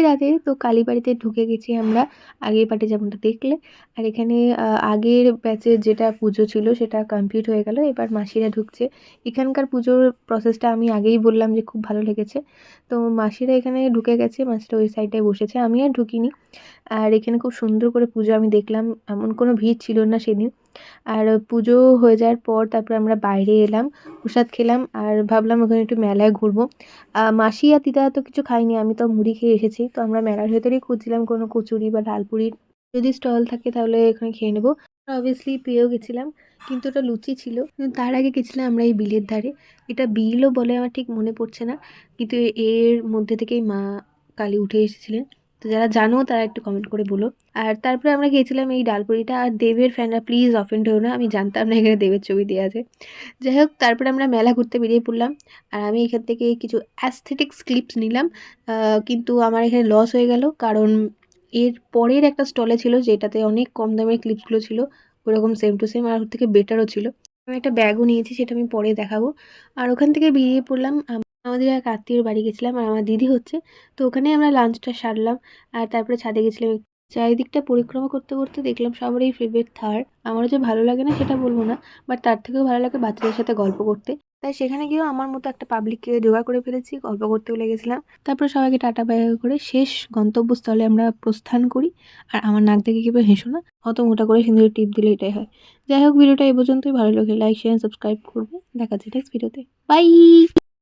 রাতে তো কালীবাড়িতে ঢুকে গেছি আমরা আগের পার্টে যেমনটা দেখলে। আর এখানে আগের ব্যাচের যেটা পুজো ছিল সেটা কমপ্লিট হয়ে গেল, এবার মাসিরা ঢুকছে। এখানকার পুজোর প্রসেসটা আমি আগেই বললাম যে খুব ভালো লেগেছে। তো মাসিরা এখানে ঢুকে গেছে, মাসিরা ওই সাইডটায় বসেছে, আমি আর ঢুকিনি। আর এখানে খুব সুন্দর করে পুজো আমি দেখলাম, এমন কোনো ভিড় ছিল না সেদিন। আর পুজো হয়ে যাওয়ার পর তারপরে আমরা বাইরে এলাম, প্রসাদ খেলাম আর ভাবলাম ওখানে একটু মেলায় ঘুরবো। মাসি আর দিদা তো কিছু খাইনি, আমি তো মুড়ি খেয়ে এসেছি। তো আমরা মেলার ভেতরেই খুঁজছিলাম কোনো কচুরি বা ডালপুরির যদি স্টল থাকে তাহলে এখানে খেয়ে নেবো। অবভিয়াসলি পেয়েও গেছিলাম, কিন্তু ওটা লুচি ছিল। কিন্তু তার আগে গেছিলাম আমরা এই বিলের ধারে, এটা বিলও বলে আমার ঠিক মনে পড়ছে না, কিন্তু এর মধ্যে থেকেই মা কালী উঠে এসেছিলেন। তো যারা জানো তারা একটু কমেন্ট করে বলো। আর তারপরে আমরা গিয়েছিলাম এই ডালপুরিটা। আর দেবের ফ্যানরা প্লিজ অফেন্ড হও না, আমি জানতাম না এখানে দেবের ছবি দেওয়া আছে। যাই হোক, তারপরে আমরা মেলা ঘুরতে বেরিয়ে পড়লাম। আর আমি এখান থেকে কিছু অ্যাস্থেটিক্স ক্লিপস নিলাম, কিন্তু আমার এখানে লস হয়ে গেল, কারণ এর পরের একটা স্টলে ছিল যেটাতে অনেক কম দামের ক্লিপসগুলো ছিল, ওরকম সেম টু সেম আর ওর থেকে বেটারও ছিল। আমি একটা ব্যাগও নিয়েছি, সেটা আমি পরে দেখাবো। আর ওখান থেকে বেরিয়ে পড়লাম, আমাদের এক আত্মীয়র বাড়ি গেছিলাম আর আমার দিদি হচ্ছে। তো ওখানে আমরা লাঞ্চটা সারলাম আর তারপরে ছাদে গেছিলাম। চারিদিকটা পরিক্রমা করতে করতে দেখলাম সবারই ফেভারিট থার। আমারও যে ভালো লাগে না সেটা বলবো না, বাট তার থেকেও ভালো লাগে বাচ্চাদের সাথে গল্প করতে। তাই সেখানে গিয়েও আমার মতো একটা পাবলিককে জোগাড় করে ফেলেছি, গল্প করতেও লেগেছিলাম। তারপর সবাইকে টাটা বাই বাই করে শেষ গন্তব্যস্থলে আমরা প্রস্থান করি। আর আমার নাক দেখে কেউ হেসো না, অত মোটা করে সিঁদুরের টিপ দিলে এটাই হয়। যাই হোক, ভিডিওটা এই পর্যন্তই। ভালো লাগে লাইক শেয়ার সাবস্ক্রাইব করবে। দেখা যাচ্ছে নেক্সট ভিডিওতে। বাই।